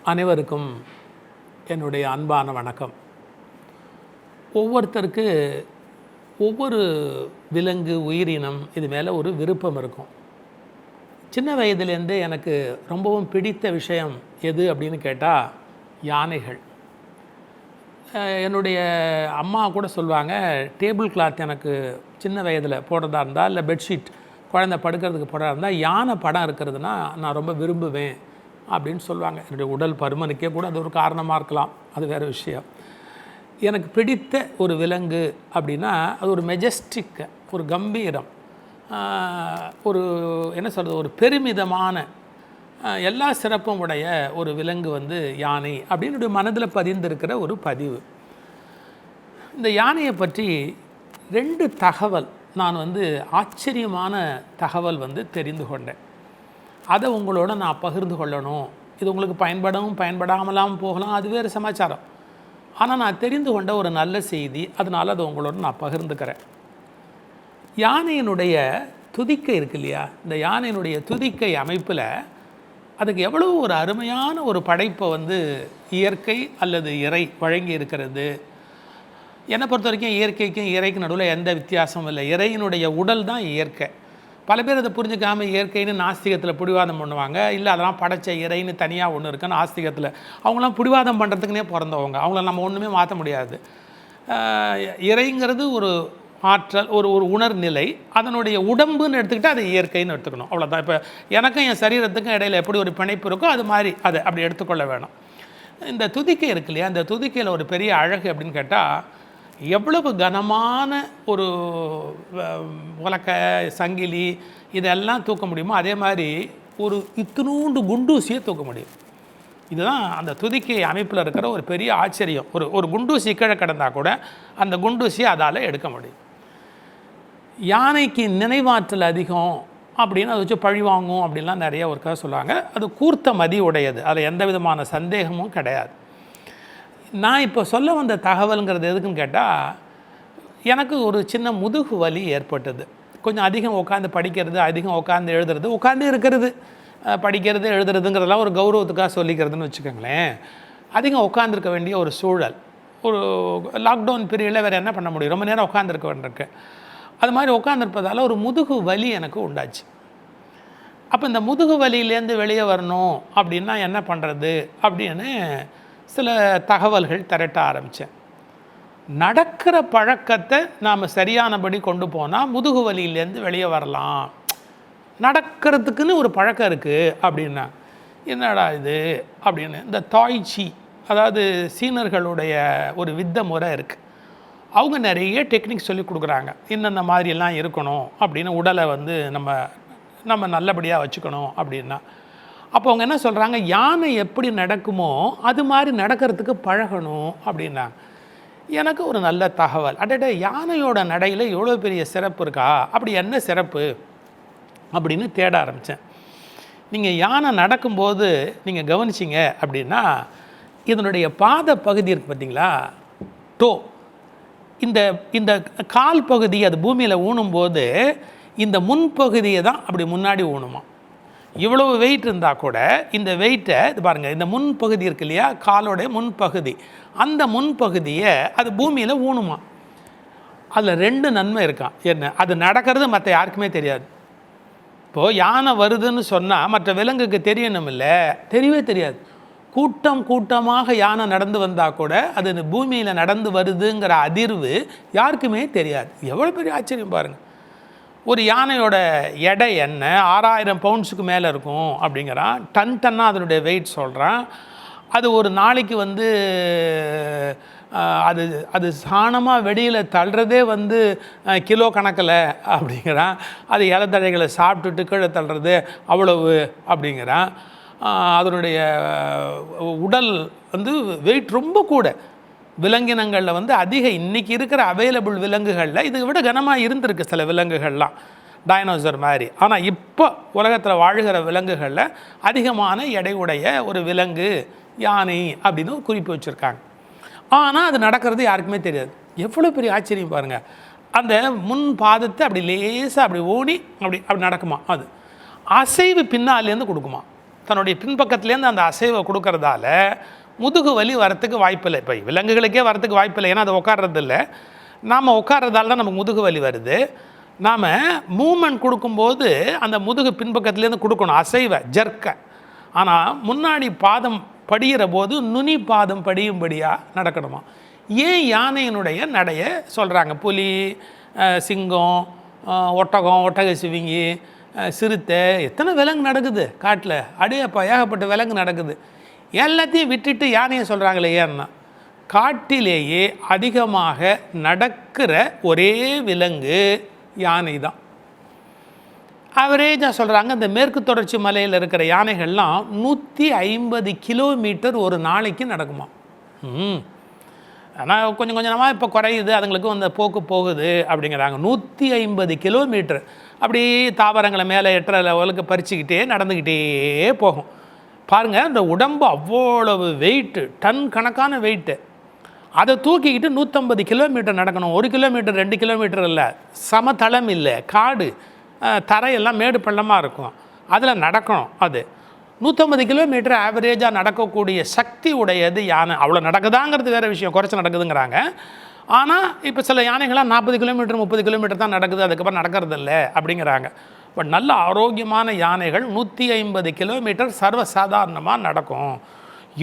அனைவருக்கும் என்னுடைய அன்பான வணக்கம். ஒவ்வொருத்தருக்கு ஒவ்வொரு விலங்கு உயிரினம் இது மேலே ஒரு விருப்பம் இருக்கும். சின்ன வயதுலேருந்து எனக்கு ரொம்பவும் பிடித்த விஷயம் எது அப்படின்னு கேட்டால் யானைகள். என்னுடைய அம்மா கூட சொல்லுவாங்க, டேபிள் கிளாத் எனக்கு சின்ன வயதில் போடுறதா இருந்தால், இல்லை பெட்ஷீட் குழந்தை படுக்கிறதுக்கு போடுறதா இருந்தால் யானை படம் இருக்கிறதுனா நான் ரொம்ப விரும்புவேன் அப்படின்னு சொல்லுவாங்க. என்னுடைய உடல் பருமனுக்கே கூட அது ஒரு காரணமாக இருக்கலாம், அது வேறு விஷயம். எனக்கு பிடித்த ஒரு விலங்கு அப்படின்னா அது ஒரு மெஜஸ்டிக், ஒரு கம்பீரம், ஒரு என்ன சொல்கிறது, ஒரு பெருமிதமான எல்லா சிறப்பும் உடைய ஒரு விலங்கு யானை அப்படின்னு என்னுடைய மனதில் பதிந்திருக்கிற ஒரு பதிவு. இந்த யானையை பற்றி 2 தகவல் நான் ஆச்சரியமான தகவல் தெரிந்து கொண்டேன். அதை உங்களோட நான் பகிர்ந்து கொள்ளணும். இது உங்களுக்கு பயன்படவும் பயன்படாமலாம் போகலாம், அது வேறு சமாச்சாரம். ஆனால் நான் தெரிந்து கொண்ட ஒரு நல்ல செய்தி, அதனால் அதை உங்களோட நான் பகிர்ந்துக்கிறேன். யானையினுடைய துதிக்கை இருக்கு இல்லையா, இந்த யானையினுடைய துதிக்கை அமைப்பில் அதுக்கு எவ்வளோ ஒரு அருமையான ஒரு படைப்பை இயற்கை அல்லது இறை வழங்கி இருக்கிறது. என்னை பொறுத்த வரைக்கும் இயற்கைக்கும் இறைக்கு நடுவில் எந்த வித்தியாசமும் இல்லை. இறையினுடைய உடல் தான் இயற்கை. பல பேர் அதை புரிஞ்சுக்காமல் இயற்கைன்னு நாஸ்திகத்தில் பிடிவாதம் பண்ணுவாங்க. இல்லை அதெல்லாம் படைச்ச இறைன்னு தனியாக ஒன்று இருக்குன்னு நாஸ்திகத்தில் அவங்களாம் பிடிவாதம் பண்ணுறதுக்குனே பிறந்தவங்க. அவங்கள நம்ம ஒன்றுமே மாற்ற முடியாது. இறைங்கிறது ஒரு ஆற்றல், ஒரு ஒரு உணர்நிலை. அதனுடைய உடம்புன்னு எடுத்துக்கிட்டால் அது இயற்கைன்னு எடுத்துக்கணும், அவ்வளோதான். இப்போ எனக்கும் என் சரீரத்துக்கும் இடையில் எப்படி ஒரு பிணைப்பு இருக்கோ அது மாதிரி அதை அப்படி எடுத்துக்கொள்ள வேணும். இந்த துதிக்கை இருக்கு இல்லையா, இந்த துதிக்கையில் ஒரு பெரிய அழகு அப்படின்னு கேட்டால், எவ்வளவு கனமான ஒரு உலக்கை, சங்கிலி இதெல்லாம் தூக்க முடியுமோ அதே மாதிரி ஒரு இத்தினூண்டு குண்டூசியை தூக்க முடியும். இதுதான் அந்த துதிக்கை அமைப்பில் இருக்கிற ஒரு பெரிய ஆச்சரியம். ஒரு குண்டூசி கீழே கிடந்தால் கூட அந்த குண்டூசியை அதால் எடுக்க முடியும். யானைக்கு நினைவாற்றல் அதிகம் அப்படின்னு அதை வச்சு பழி வாங்கும் அப்படின்லாம் நிறைய ஒரு கதை சொல்லுவாங்க. அது கூர்த்த மதி உடையது, அதில் எந்த விதமான சந்தேகமும் கிடையாது. நான் இப்போ சொல்ல வந்த தகவலுங்கிறது எதுக்குன்னு கேட்டால், எனக்கு ஒரு சின்ன முதுகு வலி ஏற்பட்டது. கொஞ்சம் அதிகம் உட்காந்து படிக்கிறது, அதிகம் உட்காந்து எழுதுறது, உட்காந்து இருக்கிறது, படிக்கிறது எழுதுறதுங்கிறதெல்லாம் ஒரு கௌரவத்துக்காக சொல்லிக்கிறதுன்னு வச்சுக்கோங்களேன். அதிகம் உட்காந்துருக்க வேண்டிய ஒரு சூழல். ஒரு லாக்டவுன் பீரியடில் வேறு என்ன பண்ண முடியும், ரொம்ப நேரம் உட்காந்துருக்க வேண்டியிருக்கு. அது மாதிரி உட்காந்துருப்பதால் ஒரு முதுகு வலி எனக்கு உண்டாச்சு. அப்போ இந்த முதுகு வலியிலேருந்து வெளியே வரணும் அப்படின்னா என்ன பண்ணுறது அப்படின்னு சில தகவல்கள் திரட்ட ஆரம்பித்தேன். நடக்கிற பழக்கத்தை நாம் சரியானபடி கொண்டு போனால் முதுகு வலியிலேருந்து வெளியே வரலாம். நடக்கிறதுக்குன்னு ஒரு பழக்கம் இருக்குது அப்படின்னா என்னடா இது அப்படின்னு, இந்த தாய்ச்சி, அதாவது சீனர்களுடைய ஒரு வித்த முறை இருக்குது. அவங்க நிறைய டெக்னிக் சொல்லி கொடுக்குறாங்க, இன்னென்ன மாதிரியெல்லாம் இருக்கணும் அப்படின்னு, உடலை நம்ம நல்லபடியாக வச்சுக்கணும் அப்படின்னா. அப்போ அவங்க என்ன சொல்கிறாங்க, யானை எப்படி நடக்குமோ அது மாதிரி நடக்கிறதுக்கு பழகணும் அப்படின்னா. எனக்கு ஒரு நல்ல தகவல், அடடே யானையோட நடையில் எவ்வளோ பெரிய சிறப்பு இருக்கா, அப்படி என்ன சிறப்பு அப்படின்னு தேட ஆரம்பித்தேன். நீங்கள் யானை நடக்கும்போது நீங்கள் கவனிச்சிங்க அப்படின்னா, இதனுடைய பாத பகுதி இருக்குது பார்த்தீங்களா, டோ, இந்த கால் பகுதி அது பூமியில் ஊனும்போது இந்த முன்பகுதியை தான் அப்படி முன்னாடி ஊனுமா. இவ்வளவு வெயிட் இருந்தால் கூட இந்த வெயிட்டை இது பாருங்கள், இந்த முன்பகுதி இருக்கு இல்லையா, காலோடைய முன்பகுதி, அந்த முன்பகுதியை அது பூமியில் ஊனுமா. அதில் 2 நன்மை இருக்கான். என்ன, அது நடக்கிறது மற்ற யாருக்குமே தெரியாது. இப்போது யானை வருதுன்னு சொன்னால் மற்ற விலங்குக்கு தெரியணும் இல்லை, தெரியவே தெரியாது. கூட்டமாக யானை நடந்து வந்தால் கூட அது பூமியில் நடந்து வருதுங்கிற அதிர்வு யாருக்குமே தெரியாது. எவ்வளோ பெரிய ஆச்சரியம் பாருங்கள். ஒரு யானையோட எடை என்ன, 6000 பவுண்ட்ஸுக்கு மேலே இருக்கும் அப்படிங்கிறான். டன்னாக அதனுடைய வெயிட் சொல்கிறான். அது ஒரு நாளைக்கு அது சாணமாக வெளியில் தள்ளுறதே கிலோ கணக்கில் அப்படிங்கிறான். அது இலத்தழைகளை சாப்பிட்டுட்டு கீழே தள்ளுறது அவ்வளவு அப்படிங்கிறான். அதனுடைய உடல் வெயிட் ரொம்ப கூட. விலங்கினங்களில் அதிக இன்றைக்கி இருக்கிற அவைலபிள் விலங்குகளில் இதை விட கனமாக இருந்திருக்கு சில விலங்குகள்லாம், டைனோசர் மாதிரி. ஆனால் இப்போ உலகத்தில் வாழ்கிற விலங்குகளில் அதிகமான எடையுடைய ஒரு விலங்கு யானை அப்படின்னு ஒரு குறிப்பு வச்சுருக்காங்க. ஆனால் அது நடக்கிறது யாருக்குமே தெரியாது. எவ்வளோ பெரிய ஆச்சரியம் பாருங்கள். அந்த முன் பாதத்தை அப்படி லேசாக அப்படி ஓடி அப்படி நடக்குமா. அது அசைவு பின்னாலேருந்து கொடுக்குமா. தன்னுடைய பின்பக்கத்துலேருந்து அந்த அசைவை கொடுக்கறதால முதுகு வலி வரத்துக்கு வாய்ப்பில்லை. இப்போ விலங்குகளுக்கே வரத்துக்கு வாய்ப்பில்லை, ஏன்னா அது உட்கார்றது இல்லை. நாம் உட்கார்றதால தான் நமக்கு முதுகு வலி வருது. நாம் மூமெண்ட் கொடுக்கும்போது அந்த முதுகு பின்பக்கத்துலேருந்து கொடுக்கணும், அசைவை ஜர்க்க. ஆனால் முன்னாடி பாதம் படிகிற போது நுனி பாதம் படியும்படியாக நடக்கணுமா. ஏன் யானையினுடைய நடைய சொல்கிறாங்க? புலி, சிங்கம், ஒட்டகம், ஒட்டக சிவிங்கி, சிறுத்தை, எத்தனை விலங்கு நடக்குது காட்டில், அடையப்பா ஏகப்பட்ட விலங்கு நடக்குது. எல்லாத்தையும் விட்டுட்டு யானையை சொல்கிறாங்களே ஏன்னா, காட்டிலேயே அதிகமாக நடக்கிற ஒரே விலங்கு யானை தான். அவரேஜாக சொல்கிறாங்க, இந்த மேற்கு தொடர்ச்சி மலையில் இருக்கிற யானைகள்லாம் 150 கிலோமீட்டர் ஒரு நாளைக்கு நடக்குமா. ஆனால் கொஞ்சம் கொஞ்சமாக இப்போ குறையுது, அதுங்களுக்கு அந்த போக்கு போகுது அப்படிங்கிறாங்க. 150 கிலோமீட்டர் அப்படி தாவரங்களை மேலே எட்டுற லெவலுக்கு பறிச்சுக்கிட்டே நடந்துக்கிட்டே போகும். பாருங்கள், இந்த உடம்பு அவ்வளவு வெயிட்டு, டன் கணக்கான வெயிட்டு. அதை தூக்கிக்கிட்டு 150 கிலோமீட்டர் நடக்கணும். 1 கிலோமீட்டர் 2 கிலோமீட்டர் இல்லை, சமதளம் இல்லை, காடு, தரையெல்லாம் மேடு பள்ளமாக இருக்கும், அதில் நடக்கணும். அது 150 கிலோமீட்டர் ஆவரேஜாக நடக்கக்கூடிய சக்தி உடையது யானை. அவ்வளோ நடக்குதாங்கிறது வேறு விஷயம், குறைச்சி நடக்குதுங்கிறாங்க. ஆனால் இப்போ சில யானைகள்லாம் 40 கிலோமீட்டர் 30 கிலோமீட்டர் தான் நடக்குது, அதுக்கப்புறம் நடக்கிறது இல்லை அப்படிங்கிறாங்க. பட் நல்ல ஆரோக்கியமான யானைகள் 150 கிலோமீட்டர் சர்வசாதாரணமாக நடக்கும்.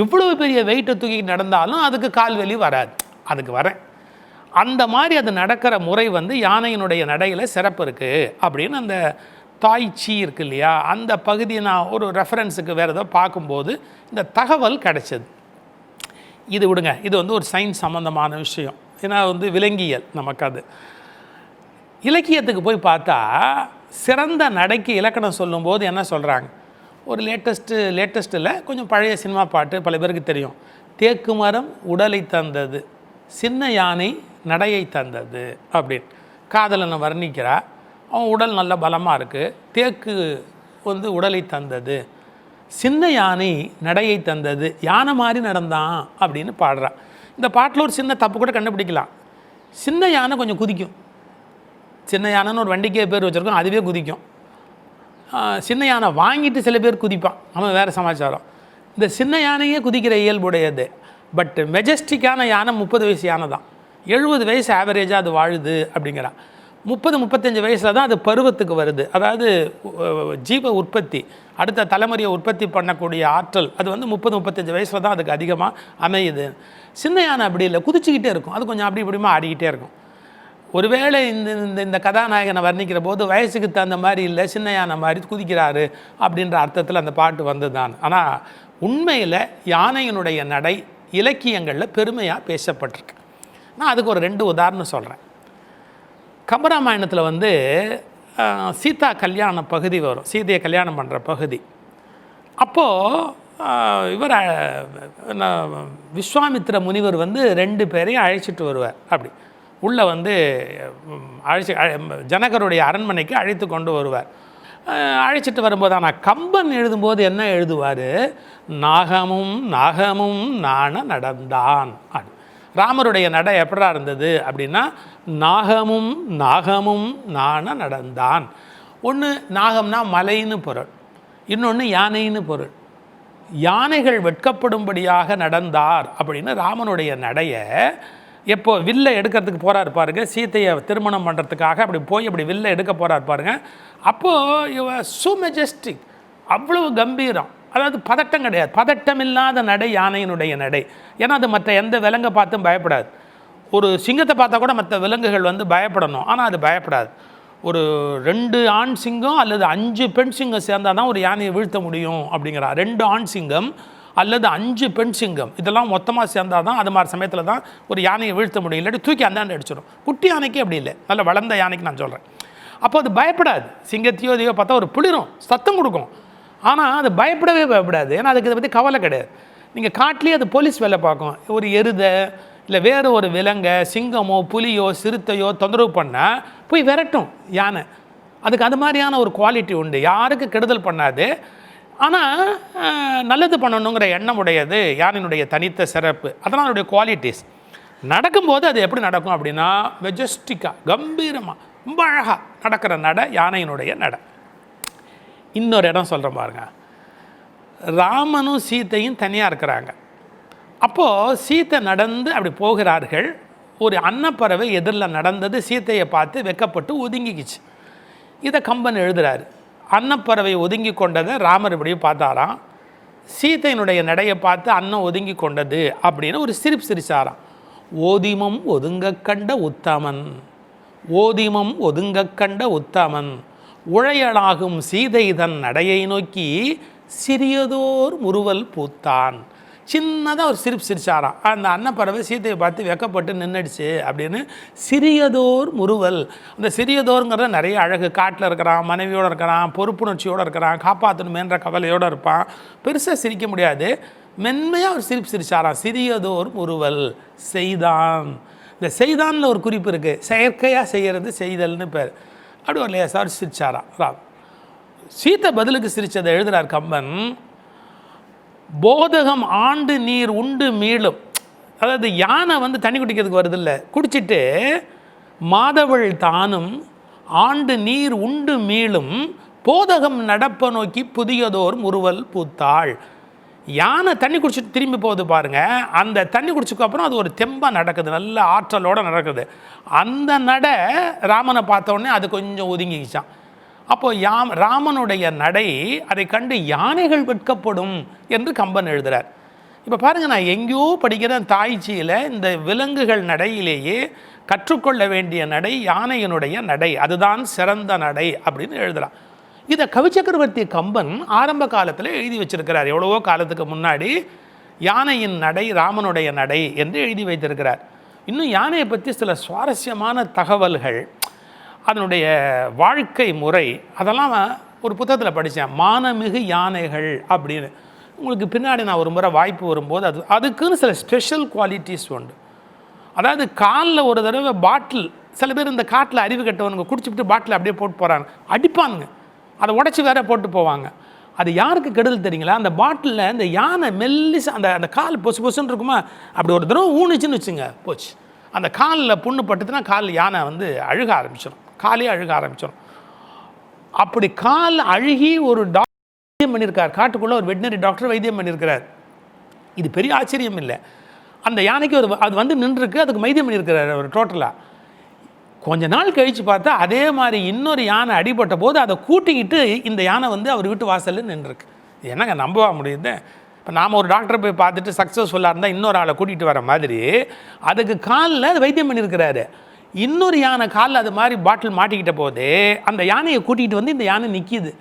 இவ்வளவு பெரிய வெயிட்டை தூக்கி நடந்தாலும் அதுக்கு கால்வலி வராது. அதுக்கு வரேன், அந்த மாதிரி அது நடக்கிற முறை யானையினுடைய நடையில் சிறப்பு இருக்குது அப்படின்னு அந்த தாய்ச்சி இருக்கு இல்லையா, அந்த பகுதியை நான் ஒரு ரெஃபரன்ஸுக்கு வேறு ஏதோ பார்க்கும்போது இந்த தகவல் கிடைச்சது. இது விடுங்க, இது ஒரு சயின்ஸ் சம்மந்தமான விஷயம், ஏன்னா விலங்கியல் நமக்கு. அது இலக்கியத்துக்கு போய் பார்த்தா சிறந்த நடைக்கு இலக்கணம் சொல்லும்போது என்ன சொல்கிறாங்க? ஒரு லேட்டஸ்ட்டில் கொஞ்சம் பழைய சினிமா பாட்டு பல பேருக்கு தெரியும். தேக்கு மரம் உடலை தந்தது, சின்ன யானை நடையை தந்தது அப்படின்னு காதலனை வர்ணிக்கிறா. அவன் உடல் நல்ல பலமாக இருக்குது, தேக்கு உடலை தந்தது, சின்ன யானை நடையை தந்தது, யானை மாதிரி நடந்தான் அப்படின்னு பாடுறான். இந்த பாட்டில் ஒரு சின்ன தப்பு கூட கண்டுபிடிக்கலாம். சின்ன யானை கொஞ்சம் குதிக்கும். சின்ன யானைன்னு ஒரு வண்டிக்கே பேர் வச்சுருக்கோம், அதுவே குதிக்கும். சின்ன யானை வாங்கிட்டு சில பேர் குதிப்பான், அவன் வேறு சமாச்சாரம். இந்த சின்ன யானையே குதிக்கிற இயல்புடையது. பட் மெஜஸ்டிக்கான யானை 30 வயசு யானை தான், 70 வயசு ஆவரேஜாக அது வாழுது அப்படிங்கிறான். 30-35 வயசில் தான் அது பருவத்துக்கு வருது. அதாவது ஜீவ உற்பத்தி, அடுத்த தலைமுறையை உற்பத்தி பண்ணக்கூடிய ஆற்றல் அது 30-35 வயசில் தான் அதுக்கு அதிகமாக அமையுது. சின்ன யானை அப்படி இல்லை, குதிச்சுக்கிட்டே இருக்கும். அது கொஞ்சம் அப்படி இப்படிமா ஆடிக்கிட்டே இருக்கும். ஒருவேளை இந்த கதாநாயகனை வர்ணிக்கிற போது வயசுக்கு தகுந்த மாதிரி இல்லை, சின்ன யானை மாதிரி குதிக்கிறாரு அப்படின்ற அர்த்தத்தில் அந்த பாட்டு தான். ஆனால் உண்மையில் யானையினுடைய நடை இலக்கியங்களில் பெருமையாக பேசப்பட்டிருக்கு. நான் அதுக்கு ஒரு 2 உதாரணம் சொல்கிறேன். கம்பராமாயணத்தில் சீதா கல்யாண பகுதி வரும், சீதையை கல்யாணம் பண்ணுற பகுதி. அப்போது இவர் விஸ்வாமித்திர முனிவர் 2 பேரையும் அழைச்சிட்டு வருவார். அப்படி உள்ளே ஜனகருடைய அரண்மனைக்கு அழைத்து கொண்டு வருவார். அழைச்சிட்டு வரும்போது ஆனால் கம்பன் எழுதும்போது என்ன எழுதுவார்? நாகமும் நாகமும் நாண நடந்தான். ராமருடைய நடை எப்படா இருந்தது அப்படின்னா, நாகமும் நாகமும் நாண நடந்தான். ஒன்று நாகம்னா மலைன்னு பொருள், இன்னொன்று யானைன்னு பொருள். யானைகள் வெட்கப்படும்படியாக நடந்தார் அப்படின்னு ராமனுடைய நடையை எப்போ வில்லை எடுக்கிறதுக்கு போகிறார் பாருங்க, சீத்தையை திருமணம் பண்ணுறதுக்காக அப்படி போய் அப்படி வில்லை எடுக்க போகிறார் பாருங்க. அப்போது சோ மெஜஸ்டிக், அவ்வளவு கம்பீரம். அதாவது பதட்டம் கிடையாது, பதட்டம் இல்லாத நடை யானையினுடைய நடை. ஏன்னா அது மற்ற எந்த விலங்கை பார்த்தும் பயப்படாது. ஒரு சிங்கத்தை பார்த்தா கூட மற்ற விலங்குகள் பயப்படணும், ஆனால் அது பயப்படாது. ஒரு 2 ஆண் சிங்கம் அல்லது 5 பெண் சிங்கம் சேர்ந்தால் தான் ஒரு யானையை வீழ்த்த முடியும் அப்படிங்கிறா. 2 ஆண் சிங்கம் அல்லது 5 பெண் சிங்கம் இதெல்லாம் மொத்தமாக சேர்ந்தால் தான் அது மாதிரி சமயத்தில் தான் ஒரு யானையை வீழ்த்த முடியும், இல்லாட்டி தூக்கி அந்தாண்டு அடிச்சிடும். குட்டி யானைக்கு அப்படி இல்லை, நல்ல வளர்ந்த யானைக்கு நான் சொல்கிறேன். அப்போ அது பயப்படாது. சிங்கத்தையோ இதையோ பார்த்தா ஒரு புளிரும், சத்தம் கொடுக்கும், ஆனால் அது பயப்படாது. ஏன்னா அதுக்கு இதை பற்றி கவலை கிடையாது. நீங்கள் காட்டிலேயே அது போலீஸ் வேலை பார்க்கும். ஒரு எருதை இல்லை வேறு ஒரு விலங்கை, சிங்கமோ புலியோ சிறுத்தையோ தொந்தரவு பண்ணால் போய் விரட்டும் யானை. அதுக்கு அது மாதிரியான ஒரு குவாலிட்டி உண்டு, யாருக்கு கெடுதல் பண்ணாது, ஆனால் நல்லது பண்ணணுங்கிற எண்ணம் உடையது யானையினுடைய தனித்த சிறப்பு. அதனால் அதனுடைய குவாலிட்டிஸ். நடக்கும்போது அது எப்படி நடக்கும் அப்படின்னா, மெஜஸ்டிக்காக கம்பீரமாக ரொம்ப அழகாக நடக்கிற நடை யானையினுடைய நடை. இன்னொரு இடம் சொல்கிறேன் பாருங்க. ராமனும் சீத்தையும் தனியாக இருக்கிறாங்க. அப்போது சீத்தை நடந்து அப்படி போகிறார்கள். ஒரு அன்னப்பறவை எதிரில் நடந்தது, சீத்தையை பார்த்து வெக்கப்பட்டு ஒதுங்கிக்கிச்சு. இதை கம்பன் எழுதுகிறார். அன்னப்பறவை ஒதுங்கி கொண்டதை ராமர் இப்படியும் பார்த்தாராம். சீத்தையினுடைய நடையை பார்த்து அன்னம் ஒதுங்கி கொண்டது அப்படின்னு ஒரு சிரிச்சாராம். ஓதிமம் ஒதுங்க கண்ட உத்தமன், ஓதிமம் ஒதுங்க கண்ட உத்தமன், உழையலாகும் சீதை தன் நடையை நோக்கி சிறியதோர் முறுவல் பூத்தான். சின்னதாக ஒரு சிரிச்சாராம். அந்த அன்னப்பறவை சீத்தையை பார்த்து வெக்கப்பட்டு நின்றுடுச்சு அப்படின்னு. சிறியதோர் முறுவல், அந்த சிறியதோருங்கிறத நிறைய அழகு. காட்டில் இருக்கிறான், மனைவியோடு இருக்கிறான், பொறுப்புணர்ச்சியோடு இருக்கிறான், காப்பாற்றணுமேன்ற கவலையோடு இருப்பான். பெருசாக சிரிக்க முடியாது, மென்மையாக ஒரு சிரிச்சாராம். சிறியதோர் முறுவல் செய்தான். இந்த செய்தானில் ஒரு குறிப்பு இருக்குது, செயற்கையாக செய்கிறது செய்தல்னு பேர். அப்படி ஒரு லேசாக சிரிச்சாராம். சீத்தை பதிலுக்கு சிரித்ததை எழுதுகிறார் கம்பன். போதகம் ஆண்டு நீர் உண்டு மீளும், அதாவது யானை தண்ணி குடிக்கிறதுக்கு வருதில்ல, குடிச்சிட்டு மாதவள் தானும் ஆண்டு நீர் உண்டு மீளும் போதகம் நடப்ப நோக்கி புதியதோர் முறுவல் பூத்தாள். யானை தண்ணி குடிச்சிட்டு திரும்பி போகுது பாருங்கள், அந்த தண்ணி குடிச்சதுக்கு அப்புறம் அது ஒரு தெம்பாக நடக்குது, நல்ல ஆற்றலோடு நடக்குது. அந்த நட ராமனை பார்த்தோடனே அது கொஞ்சம் ஒதுங்கிக்கிச்சான். அப்போது ராமனுடைய நடை அதை கண்டு யானைகள் வெட்கப்படும் என்று கம்பன் எழுதுகிறார். இப்போ பாருங்கள், நான் எங்கேயோ படிக்கிற தாய்ச்சியில் இந்த விலங்குகள் நடையிலேயே கற்றுக்கொள்ள வேண்டிய நடை யானையினுடைய நடை, அதுதான் சிறந்த நடை அப்படின்னு எழுதுகிறான். இதை கவிச்சக்கரவர்த்தி கம்பன் ஆரம்ப காலத்தில் எழுதி வச்சிருக்கிறார். எவ்வளவோ காலத்துக்கு முன்னாடி யானையின் நடை ராமனுடைய நடை என்று எழுதி வைத்திருக்கிறார். இன்னும் யானையை பற்றி சில சுவாரஸ்யமான தகவல்கள், அதனுடைய வாழ்க்கை முறை, அதெல்லாம் ஒரு புத்தகத்தில் படித்தேன். மானமிகு யானைகள் அப்படின்னு. உங்களுக்கு பின்னாடி நான் ஒரு முறை வாய்ப்பு வரும்போது அதுக்குன்னு சில ஸ்பெஷல் குவாலிட்டிஸ் உண்டு. அதாவது காலில் ஒரு தடவை பாட்டில், சில பேர் இந்த காட்டில் அறிவு கட்டவனுங்க குடிச்சுட்டு பாட்டில் அப்படியே போட்டு போகிறாங்க, அடிப்பானுங்க, அதை உடச்சி வேற போட்டு போவாங்க. அது யாருக்கு கெடுதல் தெரியுங்களா? அந்த பாட்டிலில் இந்த யானை மெல்லிசு அந்த கால் பொசுன்னு இருக்குமா, அப்படி ஒரு தடவை ஊனுச்சுன்னு வச்சுங்க, போச்சு. அந்த காலில் புண்ணு பட்டுதுன்னா யானை அழுக ஆரம்பிச்சிடும், காலே அழுக ஆரம்பிச்சிடும். அப்படி கால் அழுகி ஒரு டாக்டர் வைத்தியம் பண்ணியிருக்கார், காட்டுக்குள்ளே ஒரு வெட்டினரி டாக்டர் வைத்தியம் பண்ணியிருக்கிறார். இது பெரிய ஆச்சரியம் இல்லை. அந்த யானைக்கு அது நின்றுருக்கு, அதுக்கு வைத்தியம் பண்ணியிருக்கிறார் அவர் டோட்டலாக. கொஞ்ச நாள் கழித்து பார்த்தா அதே மாதிரி இன்னொரு யானை அடிபட்ட போது அதை கூட்டிக்கிட்டு இந்த யானை அவர் வீட்டு வாசலில் நின்றுருக்கு. என்னங்க நம்பவா முடியுது? இப்போ நாம் ஒரு டாக்டரை போய் பார்த்துட்டு சக்ஸஸ்ஃபுல்லாக இருந்தால் இன்னொரு ஆளை கூட்டிகிட்டு வர மாதிரி அதுக்கு காலில் அது வைத்தியம் பண்ணியிருக்கிறாரு. இன்னொரு யானை காலில் அது மாதிரி பாட்டில் மாட்டிக்கிட்ட போது அந்த யானையை கூட்டிகிட்டு இந்த யானை நிற்கிது.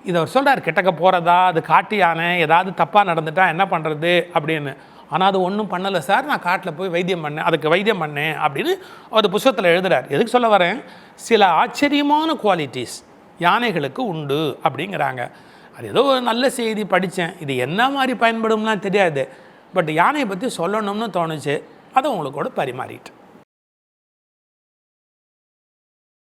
இதை அவர் சொல்கிறார், கிட்டக்க போகிறதா, அது காட்டு யானை, ஏதாவது தப்பாக நடந்துட்டா என்ன பண்ணுறது அப்படின்னு. ஆனால் அது ஒன்றும் பண்ணலை சார், நான் காட்டில் போய் வைத்தியம் பண்ணேன், அதுக்கு வைத்தியம் பண்ணேன் அப்படின்னு அவர் புத்தகத்தில் எழுதுகிறார். எதுக்கு சொல்ல வரேன், சில ஆச்சரியமான குவாலிட்டிஸ் யானைகளுக்கு உண்டு அப்படிங்கிறாங்க. அது ஏதோ ஒரு நல்ல செய்தி படித்தேன், இது என்ன மாதிரி பயன்படும்லாம் தெரியாது, பட் யானையை பற்றி சொல்லணும்னு தோணுச்சு, அதை உங்களுக்கு கூட பரிமாறிட்டு